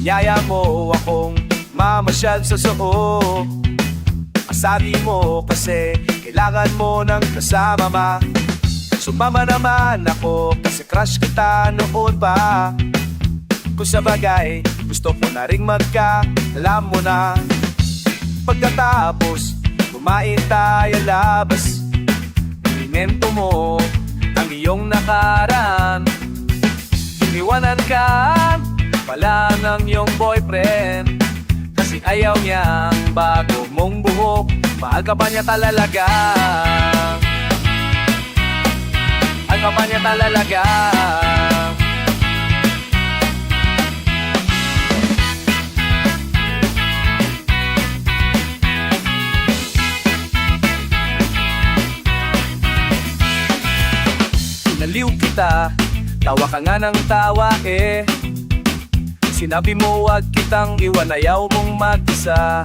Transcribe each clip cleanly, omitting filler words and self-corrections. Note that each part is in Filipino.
Niyaya mo akong mamasyal sa zoo. Sabi mo kasi kailangan mo ng kasama. Sumama naman ako kasi crush kita noon pa. Kung sa bagay gusto ko na ring alam mo na. Pagkatapos kumain tayo labas, pinento mo ang iyong nakaraan. Iniwanan ka pala ng iyong boyfriend kasi ayaw niyang bago mong buhok. Mahal ka ba niya talaga? Mahal ka ba niya talaga? Naliw kita, tawa ka nga ng tawa eh. Sinabi mo wag kitang iwan, ayaw mong mag-isa.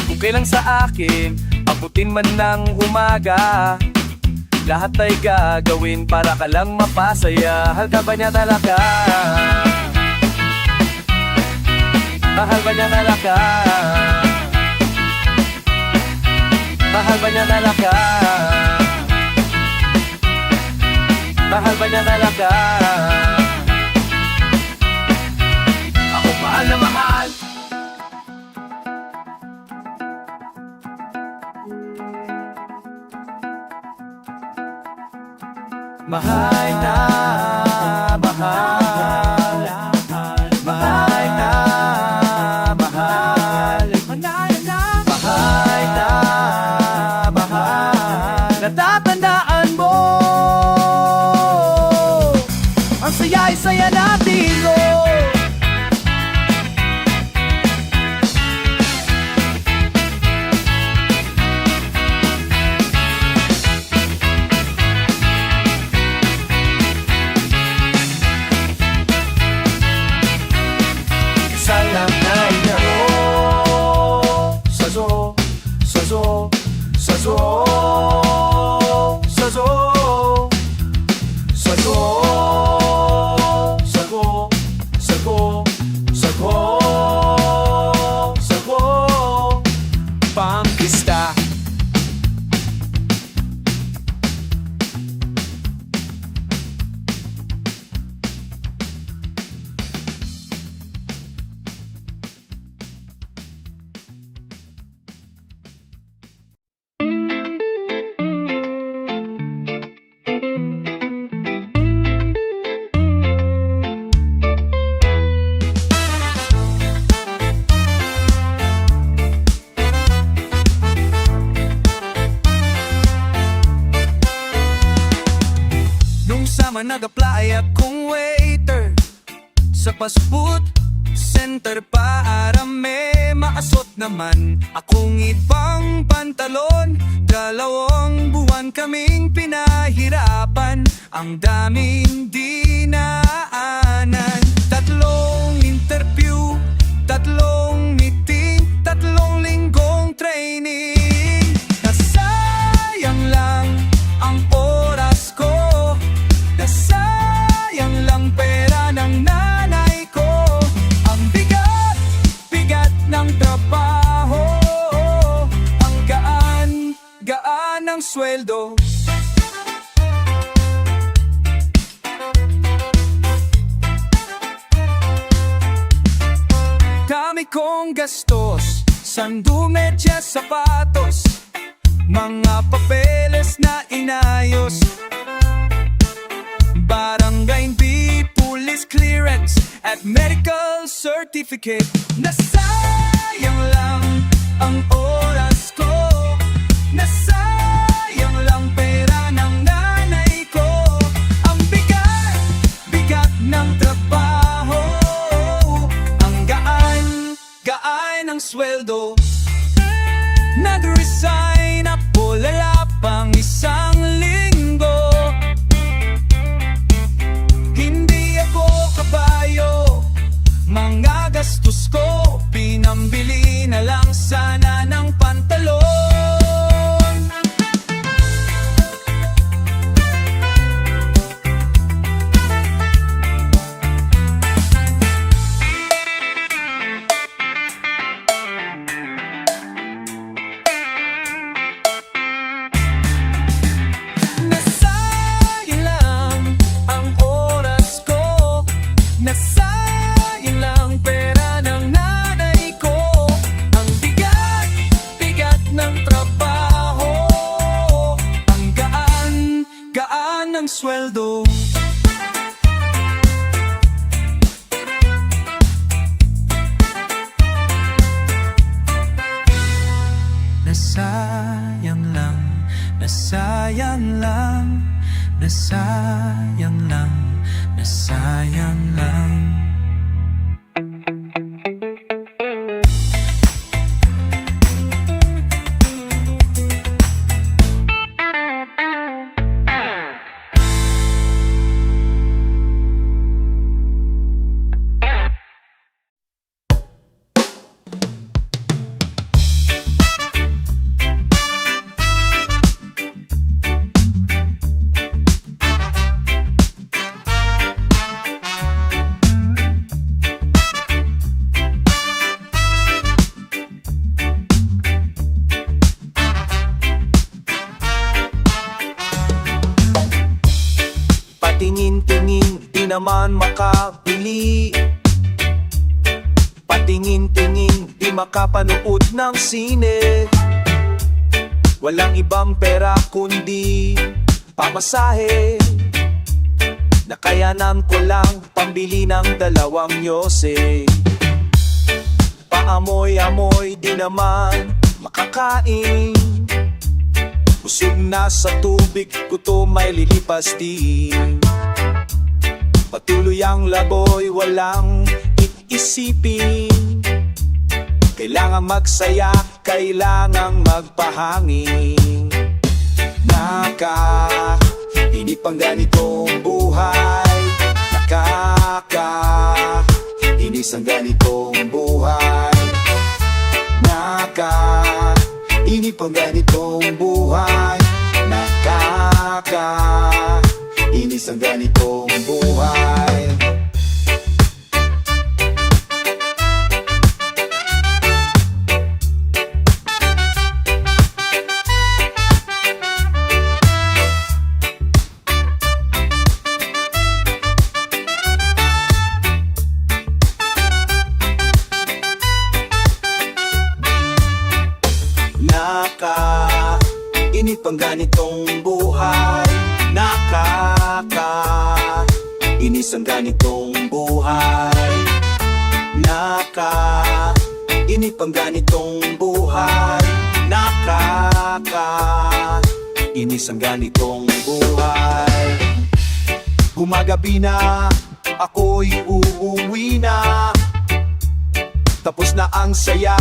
Kung kailan sa akin, abutin man ng umaga, lahat ay gagawin para ka lang mapasaya. Mahal ka ba niya talaga? Mahal ba niya talaga? Mahal ba niya talaga? Mahal ba niya talaga? Ako mahal na mahal. Mahal na mahal. Mahal na mahal. Mahal na mahal. Natatandaan mo ang saya-saya natin, oh. Salang na inaro sa zoo, sa zoo, sa zoo, sa zoo, sa zoo. Pangkista. Nag-apply akong waiter sa fast food center para may maasot naman akong ibang pantalon. 2 buwan kaming pinahirapan, ang daming dinaanan. 3 interview, 3 meeting, 3 linggong training. Nasayang lang ang oras ko, sayang lang pera ng nanay ko. Ang bigat ng trabaho, ang gaan ng sweldo. Dami kong gastos, sando, medyas, sapatos, mga papeles na inayos. Barangay B, police clearance at medical certificate. Nasayang lang ang oras ko, nasayang lang pera ng nanay ko. Ang bigat ng trabaho, ang gaan ng sweldo. Nag-resign ako, lala pang 1 linggo. Mga gastos ko, pinambili na lang sana ng pantalon. nasayang lang, nasayang lang, nasayang lang. Patingin-tingin, di naman makabili. Patingin-tingin, di makapanood ng sine. Walang ibang pera kundi pamasahe. Nakayanan ko lang pambili ng 2 yose. Paamoy-amoy, di naman makakain. Busog na sa tubig ko to may lilipas din. Patuloy ang laboy, walang iisipin. Kailangan magsaya, kailangan magpahangin. Nakainip ang ganitong buhay. Nakakainis ang ganitong buhay. Inip ang ganitong buhay. Nakakainis ang ganitong buhay. Inip ang ganitong buhay. Nakakainis ang ganitong buhay. Inip ang ganitong buhay. Nakakainis ang ganitong buhay. Gumagabi na, ako'y uuwi na. Tapos na ang saya,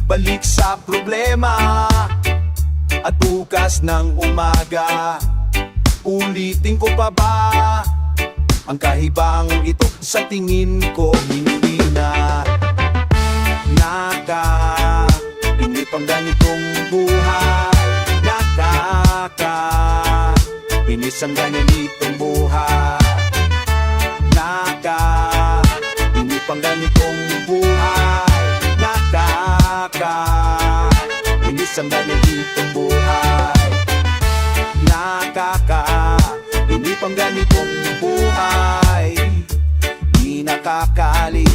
balik sa problema. At bukas ng umaga, ulitin ko pa ba ang kahibang ito? Sa tingin ko hindi na. Inip ang ganitong buhay. Nakakainis ang ganitong buhay. Inip ang ganitong buhay. Nakakainis ang ganitong buhay. Nakakainip ang ganitong buhay. Di nakakali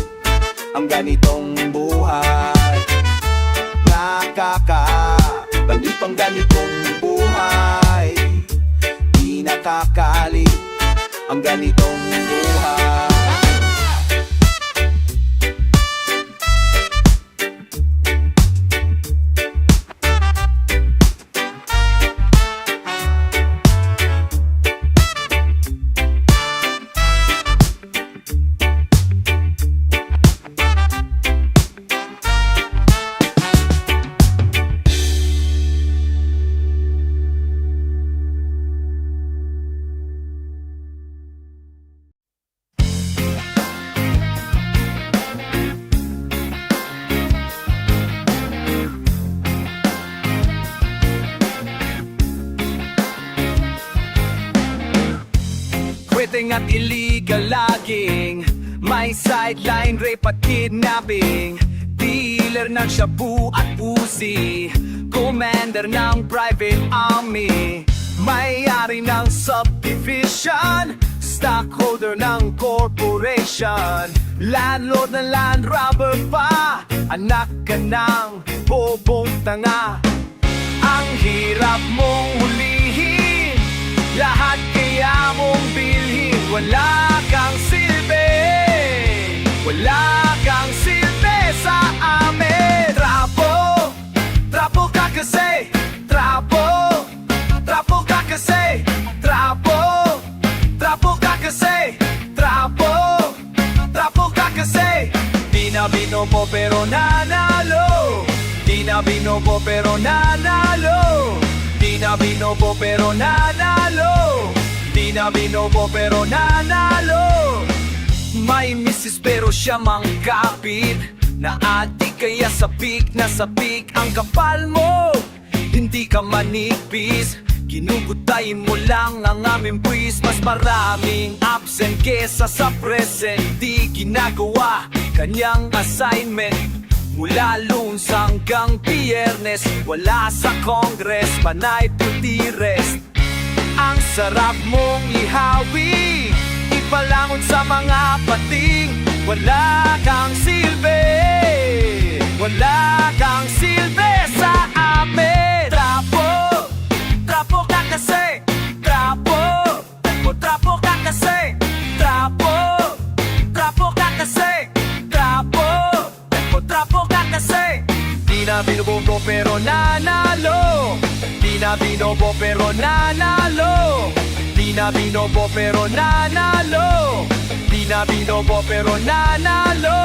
ang ganitong buhay. Nakakainip ang ganitong buhay. Di nakakali ang ganitong buhay. Quitting at illegal logging, may sideline rape at kidnapping. Dealer ng shabu at Uzi, commander ng private army, may-ari ng subdivision, stockholder ng corporation, landlord ng land robber pa, anak ka ng bobong tanga. Ang hirap mong hulihin, lahat kaya mong bilhin. Wala kang silbi, wala kang silbi sa amin. Trapo, trapo ka kasi, trapo, trapo ka nanalo. Di na binobo pero nanalo. Di na binobo pero nanalo. Di na binobo pero nanalo. May misis pero siya mangkapit. Na adik kaya sapik na sapik ang kapal mo. Hindi ka manipis. Ginugutayin mo lang ang aming buwis. Mas maraming absent kesa sa present. Di ginagawa kanyang assignment. Mula Lunes hanggang Biyernes. Wala sa Congress, panay duty rest. Ang sarap mong ihawi, ipalangon sa mga pating. Wala kang silbi, wala kang silbi sa amin. Trapo, trapo ka kasi. Trapo, trapo ka kasi. Trapo, trapo ka kasi. Trapo, trapo ka kasi. Di na binubobo pero nanalo. Di na binobo pero nanalo. Di na binobo pero nanalo. Di na binobo pero nanalo.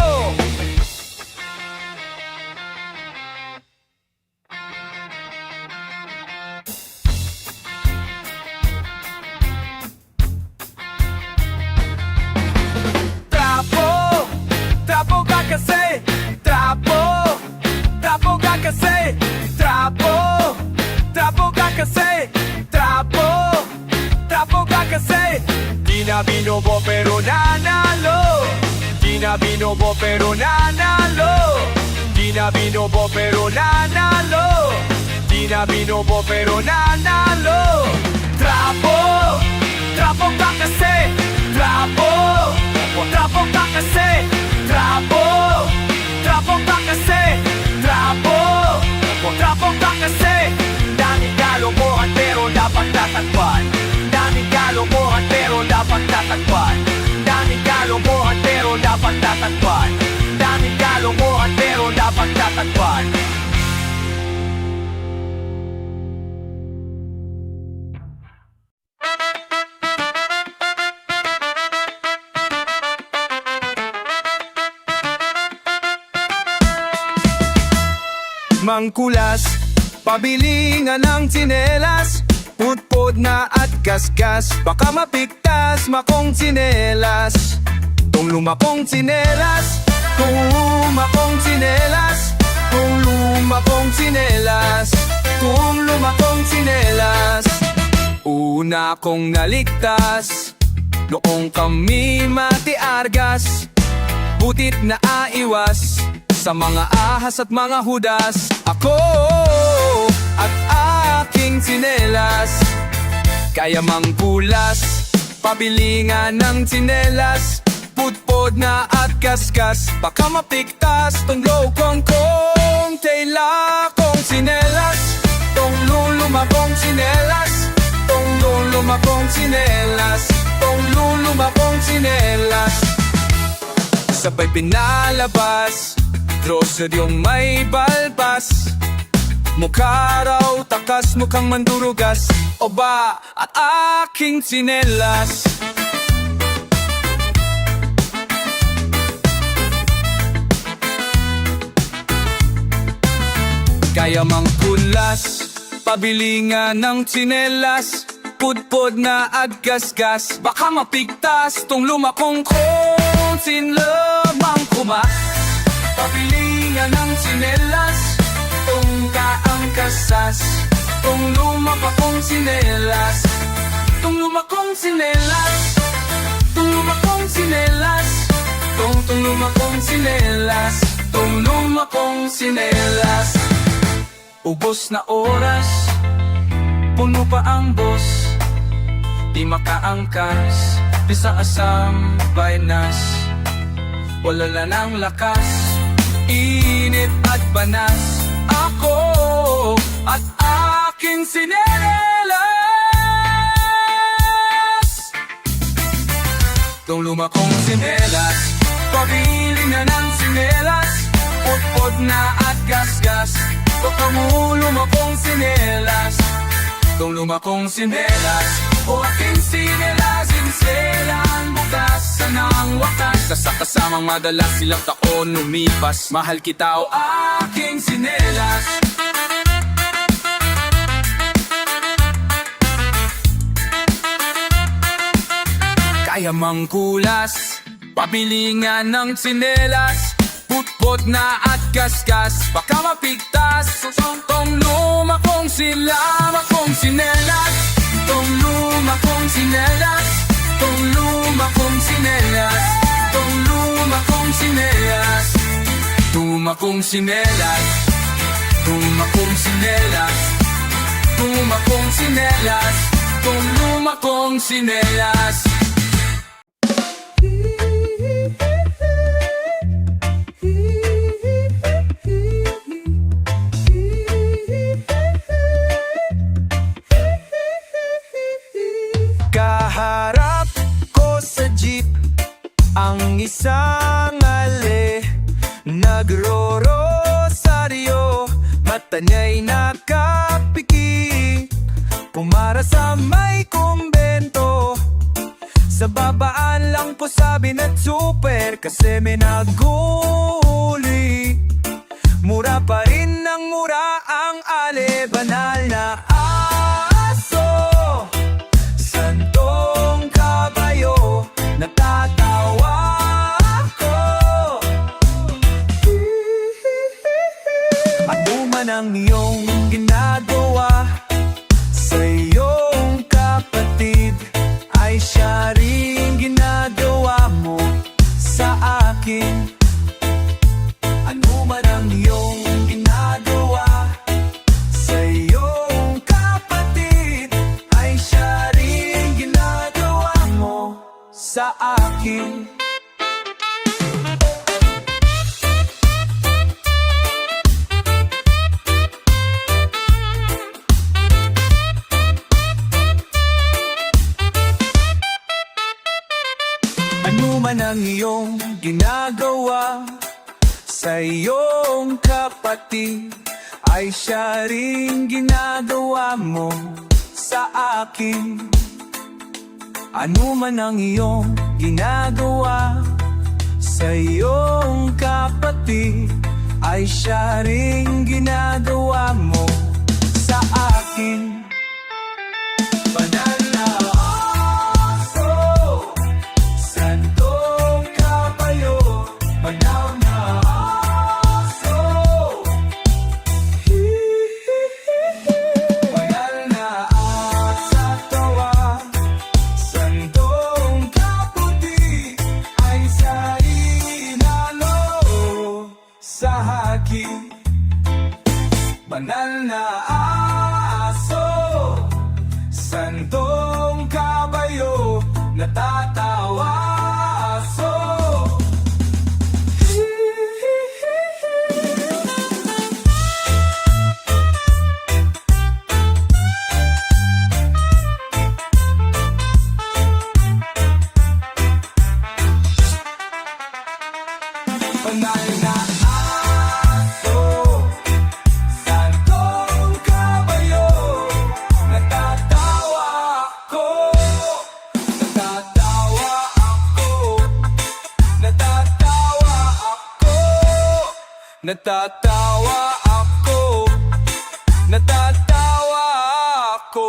Trapo, trapo ka kasi. Trapo, trapo ka kasi. Trapo, trapo ka kasi. Trapo, trapo ka kasi. Di na binobo pero nanalo. Di na binobo pero nanalo. Di na binobo pero nanalo. Di na binobo pero nanalo. Trapo, trapo ka kasi. Trapo, trapo ka kasi. Trapo, trapo ka kasi. Trapo, trapo ka kasi. Daming kalokohan pero dapat tatagpan. Daming kalokohan pero dapat tatagpan. Daming kalokohan pero dapat tatagpan. Daming kalokohan pero dapat tatagpan. Mangkulas, pabili nga ng tsinelas. Putpod na at kaskas, baka mapiktas makong tsinelas. Tung lumakong tsinelas, tung lumakong tsinelas, tung lumakong tsinelas, tung lumakong tsinelas. Una kong naligtas, noong kami matiargas. Butit na aiwas sa mga ahas at mga hudas. Ako at aking tsinelas, kaya mangkulas, pabili nga ng tsinelas. Putpod na at kaskas, baka mapiktas tong lokong kong tela kong tsinelas. Tong luluma kong tsinelas, tong luluma kong tsinelas, tong luluma kong tsinelas. Sabay pinalabas, groceryong may balbas. Mukha raw takas, mukhang mandurugas. O ba at aking tsinelas. Kaya mangkulas, pabili nga ng tsinelas. Pudpod na aggasgas, baka mapigtas tong lumakong kong sinlamang kuma. Pabili nga ng tsinelas, tong kaangkasas, tong lumakong sinelas, tong lumakong sinelas, tong lumakong sinelas, tong lumakong sinelas, tong lumakong sinelas. Ubos na oras, puno pa ang boss, di makaangkas, di sa asam baynas. Wala na ng lakas, init at banas. Ako at aking sinelas. Tong lumakong sinelas, pabili na ng sinelas. Putpod na at gasgas, baka mo lumakong sinelas. Tong lumakong sinelas, O aking sinelas-inselan bukas ng wakas. Sa kasamang madalas silang taon lumipas. Mahal kita o aking sinelas. Kaya mangkulas, pabili nga ng sinelas. Putpot na at kaskas, baka mapigtas. Tong luma kong sila, makong sinelas. Tong luma kong sinelas. Tong luma kong sinelas. Tong luma kong sinelas. Tuma kong sinelas. Tuma kong sinelas. Tuma kong sinelas. Tong luma kong sinelas. Kaharap ko sa jeep ang isang ali, nagro-rosaryo, mata niya'y nakapiki. Pumara sa may kumbento, sa babaan lang po sabi na super, kasi may naguli. Mura pa rin ng mura ang ali, banal na aso. Santong kabayo, natatawa ako. Ano man ang iyong ginagawa sa iyong kapatid, ay siya rin ginagawa mo sa akin. Ano man ang iyong ginagawa sa iyong kapatid, ay siya rin ginagawa mo sa akin. Ano man ang iyong ginagawa sa iyong kapatid, ay siya rin ginagawa mo sa akin. Ano man ang iyong ginagawa sa iyong kapatid, ay siya rin ginagawa mo sa akin. Banal na aso, santong kabayo, banal na aso. Banal na asa tawa, santong kaputi, ay sa inalo sa haki. Banal na aso, santong kabayo, natatawa aso. Banal na aso, santong kabayo, natatawa ako. Natatawa ako. Natatawa ako. Natatawa ako. Natatawa ako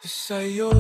sa'yo.